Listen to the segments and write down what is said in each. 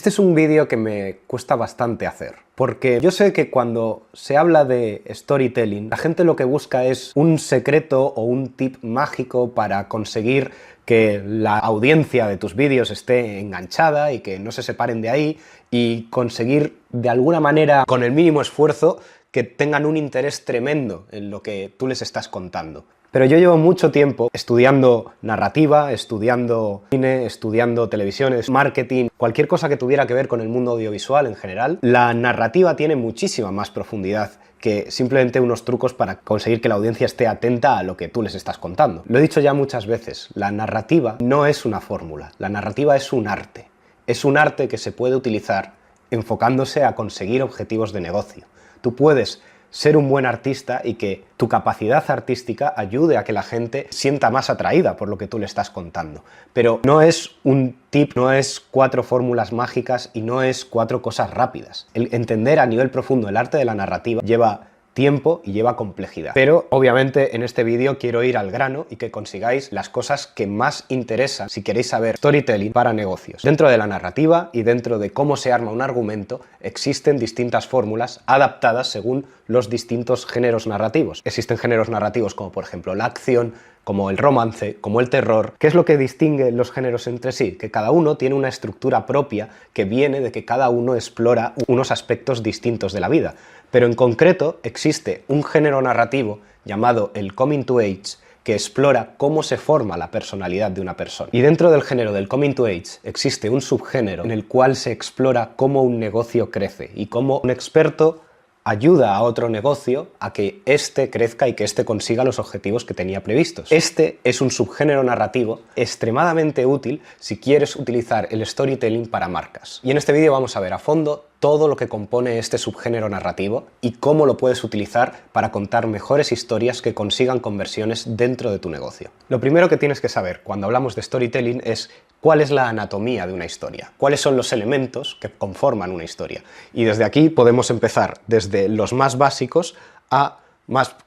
Este es un vídeo que me cuesta bastante hacer, porque yo sé que cuando se habla de storytelling, la gente lo que busca es un secreto o un tip mágico para conseguir que la audiencia de tus vídeos esté enganchada y que no se separen de ahí y conseguir de alguna manera, con el mínimo esfuerzo, que tengan un interés tremendo en lo que tú les estás contando. Pero yo llevo mucho tiempo estudiando narrativa, estudiando cine, estudiando televisión, marketing, cualquier cosa que tuviera que ver con el mundo audiovisual en general. La narrativa tiene muchísima más profundidad que simplemente unos trucos para conseguir que la audiencia esté atenta a lo que tú les estás contando. Lo he dicho ya muchas veces, la narrativa no es una fórmula, la narrativa es un arte. Es un arte que se puede utilizar enfocándose a conseguir objetivos de negocio. Tú puedes ser un buen artista y que tu capacidad artística ayude a que la gente sienta más atraída por lo que tú le estás contando. Pero no es un tip, no es 4 fórmulas mágicas y no es 4 cosas rápidas. El entender a nivel profundo el arte de la narrativa lleva tiempo y lleva complejidad. Pero obviamente en este vídeo quiero ir al grano y que consigáis las cosas que más interesan si queréis saber storytelling para negocios. Dentro de la narrativa y dentro de cómo se arma un argumento existen distintas fórmulas adaptadas según los distintos géneros narrativos. Existen géneros narrativos como por ejemplo la acción, como el romance, como el terror. ¿Qué es lo que distingue los géneros entre sí? Que cada uno tiene una estructura propia que viene de que cada uno explora unos aspectos distintos de la vida. Pero en concreto existe un género narrativo llamado el Coming to Age que explora cómo se forma la personalidad de una persona. Y dentro del género del Coming to Age existe un subgénero en el cual se explora cómo un negocio crece y cómo un experto ayuda a otro negocio a que éste crezca y que éste consiga los objetivos que tenía previstos. Este es un subgénero narrativo extremadamente útil si quieres utilizar el storytelling para marcas. Y en este vídeo vamos a ver a fondo todo lo que compone este subgénero narrativo y cómo lo puedes utilizar para contar mejores historias que consigan conversiones dentro de tu negocio. Lo primero que tienes que saber cuando hablamos de storytelling es cuál es la anatomía de una historia, cuáles son los elementos que conforman una historia. Y desde aquí podemos empezar desde los más básicos a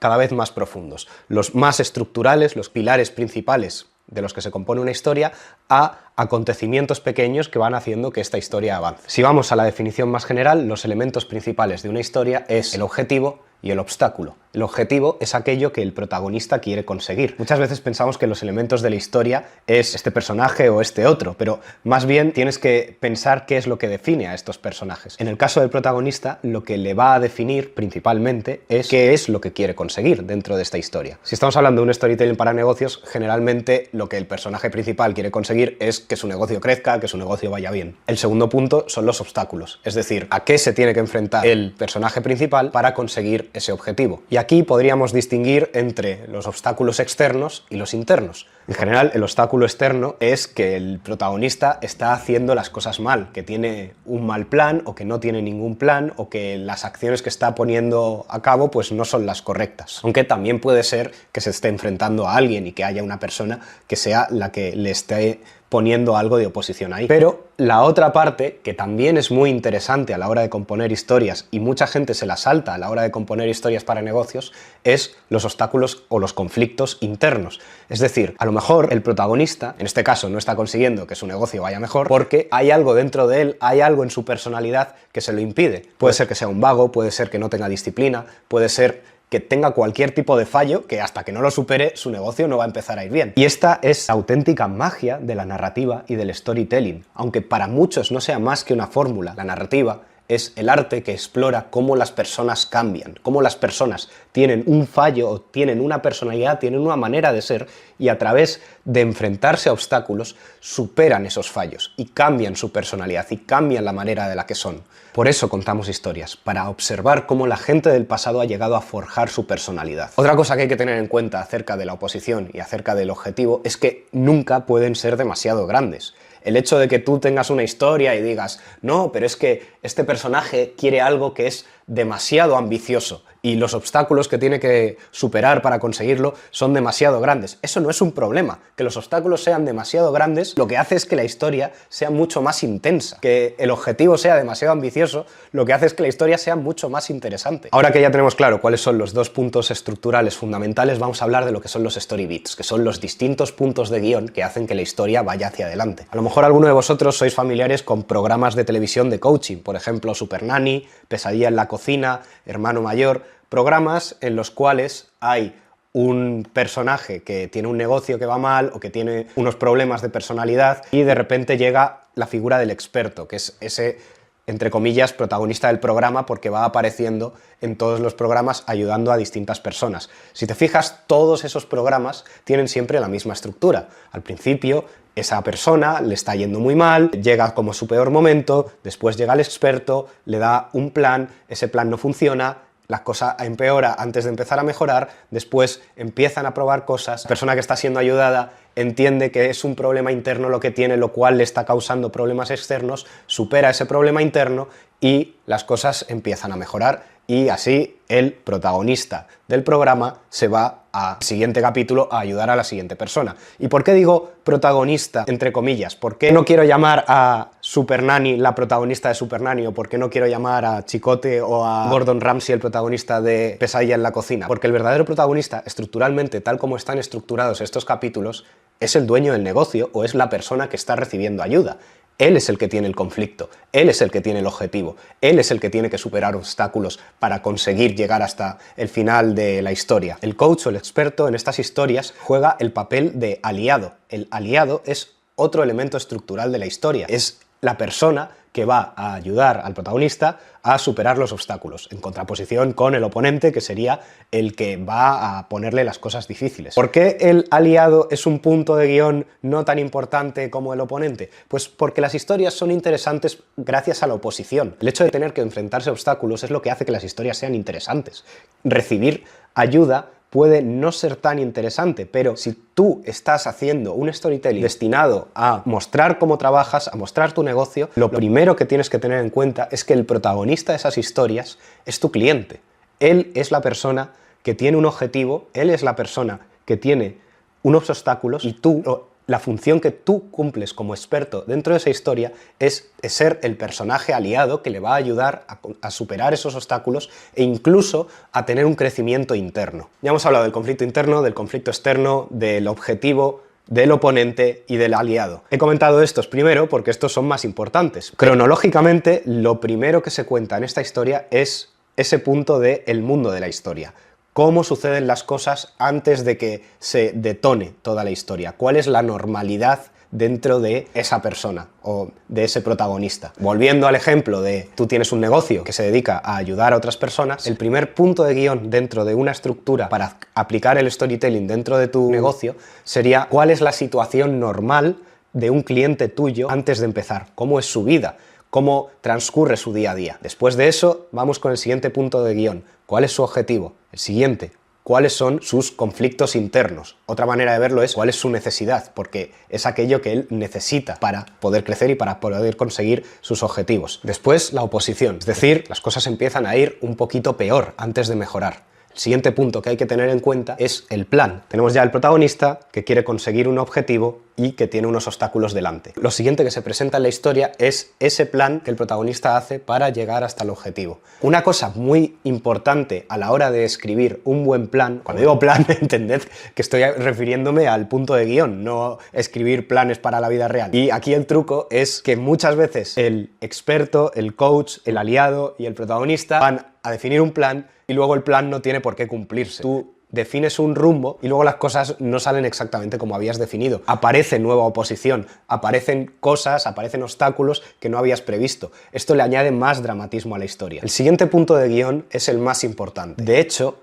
cada vez más profundos. Los más estructurales, los pilares principales de los que se compone una historia, a acontecimientos pequeños que van haciendo que esta historia avance. Si vamos a la definición más general, los elementos principales de una historia es el objetivo y el obstáculo. El objetivo es aquello que el protagonista quiere conseguir. Muchas veces pensamos que los elementos de la historia es este personaje o este otro, pero más bien tienes que pensar qué es lo que define a estos personajes. En el caso del protagonista, lo que le va a definir principalmente es qué es lo que quiere conseguir dentro de esta historia. Si estamos hablando de un storytelling para negocios, generalmente lo que el personaje principal quiere conseguir es que su negocio crezca, que su negocio vaya bien. El segundo punto son los obstáculos, es decir, a qué se tiene que enfrentar el personaje principal para conseguir ese objetivo. Y aquí podríamos distinguir entre los obstáculos externos y los internos. En general, el obstáculo externo es que el protagonista está haciendo las cosas mal, que tiene un mal plan o que no tiene ningún plan o que las acciones que está poniendo a cabo pues no son las correctas. Aunque también puede ser que se esté enfrentando a alguien y que haya una persona que sea la que le esté poniendo algo de oposición ahí. Pero la otra parte, que también es muy interesante a la hora de componer historias y mucha gente se la salta a la hora de componer historias para negocios, es los obstáculos o los conflictos internos. Es decir, a lo mejor el protagonista, en este caso, no está consiguiendo que su negocio vaya mejor porque hay algo dentro de él, hay algo en su personalidad que se lo impide. Puede ser que sea un vago, puede ser que no tenga disciplina, puede ser que tenga cualquier tipo de fallo que hasta que no lo supere su negocio no va a empezar a ir bien. Y esta es la auténtica magia de la narrativa y del storytelling. Aunque para muchos no sea más que una fórmula, la narrativa es el arte que explora cómo las personas cambian, cómo las personas tienen un fallo o tienen una personalidad, tienen una manera de ser y a través de enfrentarse a obstáculos superan esos fallos y cambian su personalidad y cambian la manera de la que son. Por eso contamos historias, para observar cómo la gente del pasado ha llegado a forjar su personalidad. Otra cosa que hay que tener en cuenta acerca de la oposición y acerca del objetivo es que nunca pueden ser demasiado grandes. El hecho de que tú tengas una historia y digas, no, pero es que este personaje quiere algo que es demasiado ambicioso y los obstáculos que tiene que superar para conseguirlo son demasiado grandes. Eso no es un problema. Que los obstáculos sean demasiado grandes lo que hace es que la historia sea mucho más intensa. Que el objetivo sea demasiado ambicioso lo que hace es que la historia sea mucho más interesante. Ahora que ya tenemos claro cuáles son los dos puntos estructurales fundamentales, vamos a hablar de lo que son los story beats, que son los distintos puntos de guión que hacen que la historia vaya hacia adelante. A lo mejor alguno de vosotros sois familiares con programas de televisión de coaching, por ejemplo Supernanny, Pesadilla en la cocina, Hermano Mayor, programas en los cuales hay un personaje que tiene un negocio que va mal o que tiene unos problemas de personalidad y de repente llega la figura del experto, que es ese, entre comillas, protagonista del programa, porque va apareciendo en todos los programas ayudando a distintas personas. Si te fijas, todos esos programas tienen siempre la misma estructura. Al principio, esa persona le está yendo muy mal, llega como su peor momento, después llega el experto, le da un plan, ese plan no funciona, la cosa empeora antes de empezar a mejorar, después empiezan a probar cosas, la persona que está siendo ayudada entiende que es un problema interno lo que tiene, lo cual le está causando problemas externos, supera ese problema interno y las cosas empiezan a mejorar y así el protagonista del programa se va al siguiente capítulo a ayudar a la siguiente persona. ¿Y por qué digo protagonista, entre comillas? ¿Por qué no quiero llamar a Supernanny la protagonista de Supernanny? ¿O por qué no quiero llamar a Chicote o a Gordon Ramsay el protagonista de Pesadilla en la cocina? Porque el verdadero protagonista, estructuralmente, tal como están estructurados estos capítulos, es el dueño del negocio o es la persona que está recibiendo ayuda. Él es el que tiene el conflicto, él es el que tiene el objetivo, él es el que tiene que superar obstáculos para conseguir llegar hasta el final de la historia. El coach o el experto en estas historias juega el papel de aliado. El aliado es otro elemento estructural de la historia, es la persona que va a ayudar al protagonista a superar los obstáculos, en contraposición con el oponente, que sería el que va a ponerle las cosas difíciles. ¿Por qué el aliado es un punto de guión no tan importante como el oponente? Pues porque las historias son interesantes gracias a la oposición. El hecho de tener que enfrentarse a obstáculos es lo que hace que las historias sean interesantes. Recibir ayuda puede no ser tan interesante, pero si tú estás haciendo un storytelling destinado a mostrar cómo trabajas, a mostrar tu negocio, lo primero que tienes que tener en cuenta es que el protagonista de esas historias es tu cliente. Él es la persona que tiene un objetivo, él es la persona que tiene unos obstáculos y tú, la función que tú cumples como experto dentro de esa historia es ser el personaje aliado que le va a ayudar a superar esos obstáculos e incluso a tener un crecimiento interno. Ya hemos hablado del conflicto interno, del conflicto externo, del objetivo, del oponente y del aliado. He comentado estos primero porque estos son más importantes. Cronológicamente, lo primero que se cuenta en esta historia es ese punto del mundo de la historia. Cómo suceden las cosas antes de que se detone toda la historia, cuál es la normalidad dentro de esa persona o de ese protagonista. Volviendo al ejemplo de tú tienes un negocio que se dedica a ayudar a otras personas, el primer punto de guión dentro de una estructura para aplicar el storytelling dentro de tu negocio sería cuál es la situación normal de un cliente tuyo antes de empezar, cómo es su vida, cómo transcurre su día a día. Después de eso, vamos con el siguiente punto de guión. ¿Cuál es su objetivo? El siguiente. ¿Cuáles son sus conflictos internos? Otra manera de verlo es cuál es su necesidad, porque es aquello que él necesita para poder crecer y para poder conseguir sus objetivos. Después, la oposición, es decir, las cosas empiezan a ir un poquito peor antes de mejorar. El siguiente punto que hay que tener en cuenta es el plan. Tenemos ya el protagonista que quiere conseguir un objetivo y que tiene unos obstáculos delante. Lo siguiente que se presenta en la historia es ese plan que el protagonista hace para llegar hasta el objetivo. Una cosa muy importante a la hora de escribir un buen plan, cuando digo plan, entended que estoy refiriéndome al punto de guión, no escribir planes para la vida real. Y aquí el truco es que muchas veces el experto, el coach, el aliado y el protagonista van a definir un plan y luego el plan no tiene por qué cumplirse. Tú defines un rumbo y luego las cosas no salen exactamente como habías definido. Aparece nueva oposición, aparecen cosas, aparecen obstáculos que no habías previsto. Esto le añade más dramatismo a la historia. El siguiente punto de guión es el más importante. De hecho,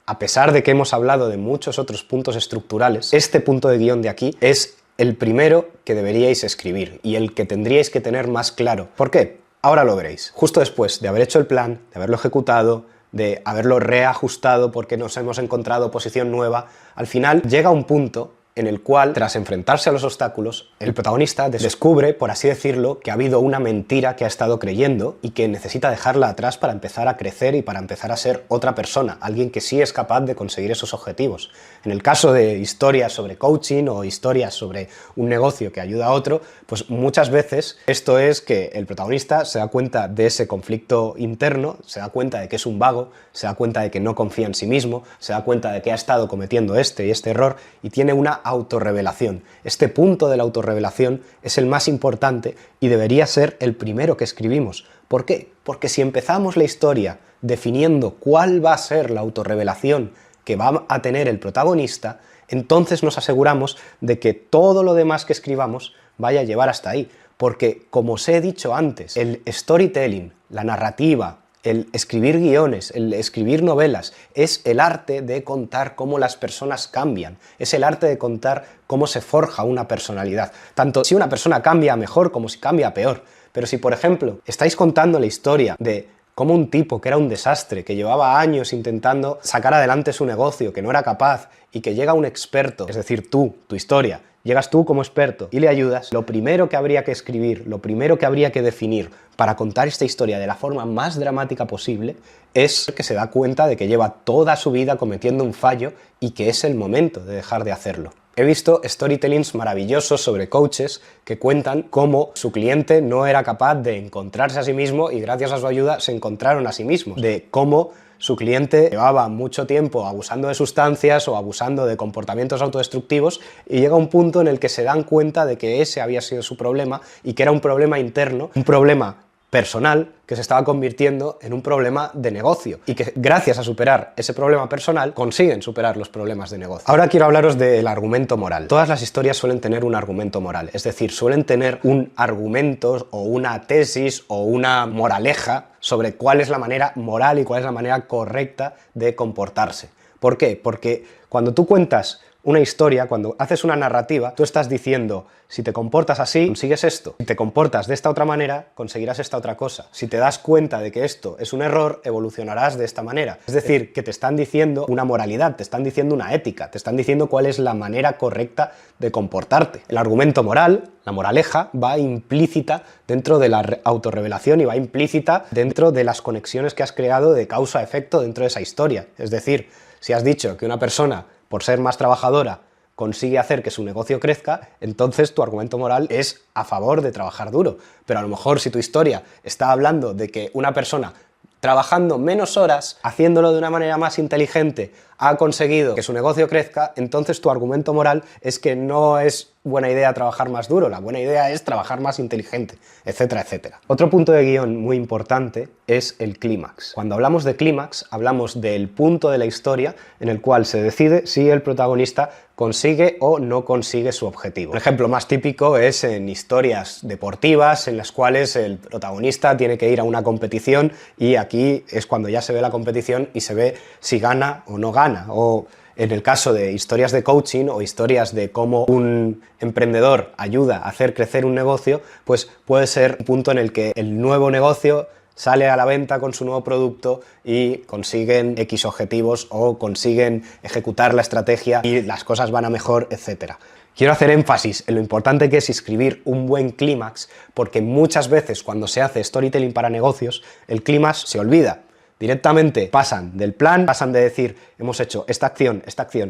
a pesar de que hemos hablado de muchos otros puntos estructurales, este punto de guión de aquí es el primero que deberíais escribir y el que tendríais que tener más claro. ¿Por qué? Ahora lo veréis. Justo después de haber hecho el plan, de haberlo ejecutado, de haberlo reajustado porque nos hemos encontrado posición nueva, al final llega un punto en el cual, tras enfrentarse a los obstáculos, el protagonista descubre, por así decirlo, que ha habido una mentira que ha estado creyendo y que necesita dejarla atrás para empezar a crecer y para empezar a ser otra persona, alguien que sí es capaz de conseguir esos objetivos. En el caso de historias sobre coaching o historias sobre un negocio que ayuda a otro, pues muchas veces esto es que el protagonista se da cuenta de ese conflicto interno, se da cuenta de que es un vago, se da cuenta de que no confía en sí mismo, se da cuenta de que ha estado cometiendo este y este error y tiene una autorrevelación. Este punto de la autorrevelación es el más importante y debería ser el primero que escribimos. ¿Por qué? Porque si empezamos la historia definiendo cuál va a ser la autorrevelación que va a tener el protagonista, entonces nos aseguramos de que todo lo demás que escribamos vaya a llevar hasta ahí. Porque, como os he dicho antes, el storytelling, la narrativa, el escribir guiones, el escribir novelas, es el arte de contar cómo las personas cambian, es el arte de contar cómo se forja una personalidad, tanto si una persona cambia a mejor como si cambia a peor. Pero si, por ejemplo, estáis contando la historia de cómo un tipo que era un desastre, que llevaba años intentando sacar adelante su negocio, que no era capaz, y que llega un experto, es decir, tú, tu historia, llegas tú como experto y le ayudas, lo primero que habría que escribir, lo primero que habría que definir para contar esta historia de la forma más dramática posible es que se da cuenta de que lleva toda su vida cometiendo un fallo y que es el momento de dejar de hacerlo. He visto storytellings maravillosos sobre coaches que cuentan cómo su cliente no era capaz de encontrarse a sí mismo y gracias a su ayuda se encontraron a sí mismos, de cómo su cliente llevaba mucho tiempo abusando de sustancias o abusando de comportamientos autodestructivos y llega un punto en el que se dan cuenta de que ese había sido su problema y que era un problema interno, un problema personal que se estaba convirtiendo en un problema de negocio y que gracias a superar ese problema personal consiguen superar los problemas de negocio. Ahora quiero hablaros del argumento moral. Todas las historias suelen tener un argumento moral, es decir, suelen tener un argumento o una tesis o una moraleja sobre cuál es la manera moral y cuál es la manera correcta de comportarse. ¿Por qué? Porque cuando tú cuentas una historia, cuando haces una narrativa, tú estás diciendo, si te comportas así, consigues esto. Si te comportas de esta otra manera, conseguirás esta otra cosa. Si te das cuenta de que esto es un error, evolucionarás de esta manera. Es decir, que te están diciendo una moralidad, te están diciendo una ética, te están diciendo cuál es la manera correcta de comportarte. El argumento moral, la moraleja, va implícita dentro de la autorrevelación y va implícita dentro de las conexiones que has creado de causa-efecto dentro de esa historia. Es decir, si has dicho que una persona, por ser más trabajadora, consigue hacer que su negocio crezca, entonces tu argumento moral es a favor de trabajar duro. Pero a lo mejor si tu historia está hablando de que una persona trabajando menos horas, haciéndolo de una manera más inteligente, ha conseguido que su negocio crezca, entonces tu argumento moral es que no es buena idea trabajar más duro, la buena idea es trabajar más inteligente, etcétera, etcétera. Otro punto de guión muy importante es el clímax. Cuando hablamos de clímax, hablamos del punto de la historia en el cual se decide si el protagonista consigue o no consigue su objetivo. Un ejemplo más típico es en historias deportivas en las cuales el protagonista tiene que ir a una competición y aquí es cuando ya se ve la competición y se ve si gana o no gana, o en el caso de historias de coaching o historias de cómo un emprendedor ayuda a hacer crecer un negocio, pues puede ser un punto en el que el nuevo negocio sale a la venta con su nuevo producto y consiguen X objetivos o consiguen ejecutar la estrategia y las cosas van a mejor, etc. Quiero hacer énfasis en lo importante que es escribir un buen clímax, porque muchas veces cuando se hace storytelling para negocios, el clímax se olvida. Directamente pasan del plan, pasan de decir hemos hecho esta acción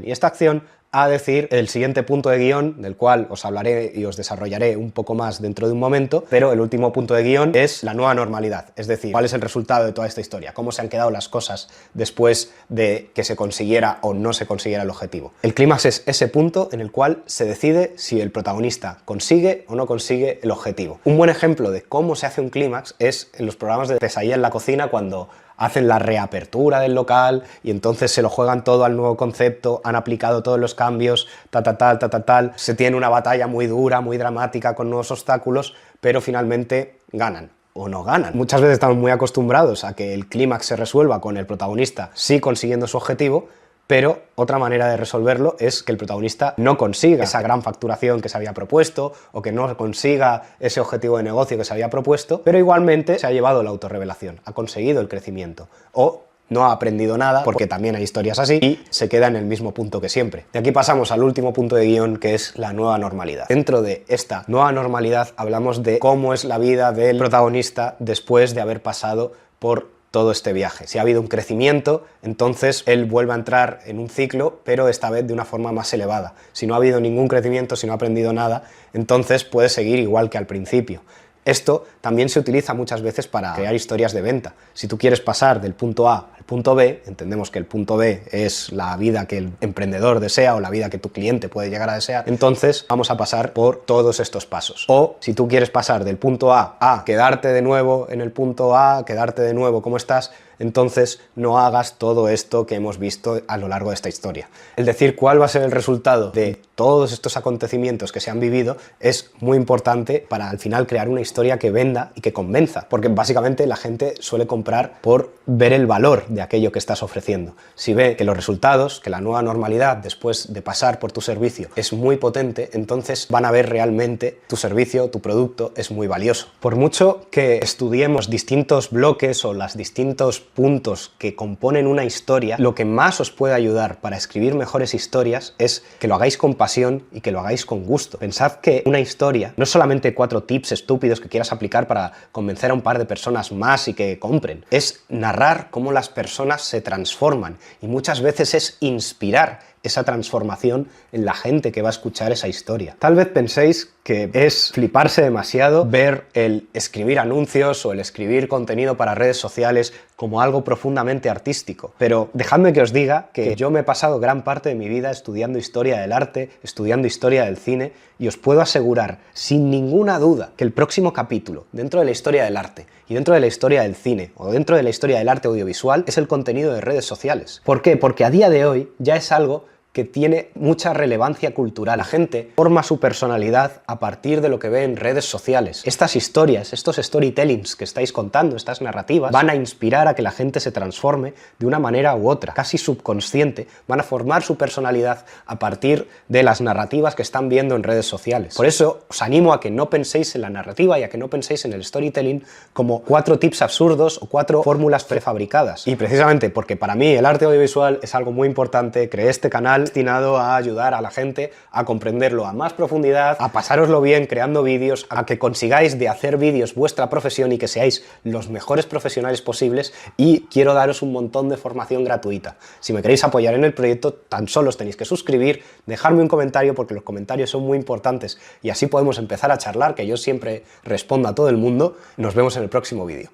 y esta acción, a decir el siguiente punto de guión, del cual os hablaré y os desarrollaré un poco más dentro de un momento, pero el último punto de guión es la nueva normalidad, es decir, cuál es el resultado de toda esta historia, cómo se han quedado las cosas después de que se consiguiera o no se consiguiera el objetivo. El clímax es ese punto en el cual se decide si el protagonista consigue o no consigue el objetivo. Un buen ejemplo de cómo se hace un clímax es en los programas de Pesadilla en la cocina, cuando hacen la reapertura del local y entonces se lo juegan todo al nuevo concepto, han aplicado todos los cambios, tal, se tiene una batalla muy dura, muy dramática, con nuevos obstáculos, pero finalmente ganan o no ganan. Muchas veces estamos muy acostumbrados a que el clímax se resuelva con el protagonista sí consiguiendo su objetivo, pero otra manera de resolverlo es que el protagonista no consiga esa gran facturación que se había propuesto o que no consiga ese objetivo de negocio que se había propuesto, pero igualmente se ha llevado la autorrevelación, ha conseguido el crecimiento o no ha aprendido nada, porque también hay historias así, y se queda en el mismo punto que siempre. Y aquí pasamos al último punto de guión, que es la nueva normalidad. Dentro de esta nueva normalidad hablamos de cómo es la vida del protagonista después de haber pasado por todo este viaje. Si ha habido un crecimiento, entonces él vuelve a entrar en un ciclo, pero esta vez de una forma más elevada. Si no ha habido ningún crecimiento, si no ha aprendido nada, entonces puede seguir igual que al principio. Esto también se utiliza muchas veces para crear historias de venta. Si tú quieres pasar del punto A al punto B, entendemos que el punto B es la vida que el emprendedor desea o la vida que tu cliente puede llegar a desear, entonces vamos a pasar por todos estos pasos. O si tú quieres pasar del punto A a quedarte de nuevo en el punto A, quedarte de nuevo como estás, entonces no hagas todo esto que hemos visto a lo largo de esta historia. El decir cuál va a ser el resultado de todos estos acontecimientos que se han vivido es muy importante para al final crear una historia que venda y que convenza, porque básicamente la gente suele comprar por ver el valor de aquello que estás ofreciendo. Si ve que los resultados, que la nueva normalidad después de pasar por tu servicio es muy potente, entonces van a ver realmente tu servicio, tu producto es muy valioso. Por mucho que estudiemos distintos bloques o los distintos puntos que componen una historia, lo que más os puede ayudar para escribir mejores historias es que lo hagáis con pasión y que lo hagáis con gusto. Pensad que una historia no es solamente 4 tips estúpidos que quieras aplicar para convencer a un par de personas más y que compren, es narrar cómo las personas se transforman y muchas veces es inspirar esa transformación en la gente que va a escuchar esa historia. Tal vez penséis que es fliparse demasiado ver el escribir anuncios o el escribir contenido para redes sociales como algo profundamente artístico, pero dejadme que os diga que yo me he pasado gran parte de mi vida estudiando historia del arte, estudiando historia del cine, y os puedo asegurar sin ninguna duda que el próximo capítulo dentro de la historia del arte y dentro de la historia del cine o dentro de la historia del arte audiovisual es el contenido de redes sociales. ¿Por qué? Porque a día de hoy ya es algo que tiene mucha relevancia cultural. La gente forma su personalidad a partir de lo que ve en redes sociales. Estas historias, estos storytellings que estáis contando, estas narrativas, van a inspirar a que la gente se transforme de una manera u otra, casi subconsciente, van a formar su personalidad a partir de las narrativas que están viendo en redes sociales. Por eso os animo a que no penséis en la narrativa y a que no penséis en el storytelling como 4 tips absurdos o 4 fórmulas prefabricadas. Y precisamente porque para mí el arte audiovisual es algo muy importante, creé este canal destinado a ayudar a la gente a comprenderlo a más profundidad, a pasároslo bien creando vídeos, a que consigáis de hacer vídeos vuestra profesión y que seáis los mejores profesionales posibles, y quiero daros un montón de formación gratuita. Si me queréis apoyar en el proyecto, tan solo os tenéis que suscribir, dejarme un comentario, porque los comentarios son muy importantes y así podemos empezar a charlar, que yo siempre respondo a todo el mundo. Nos vemos en el próximo vídeo.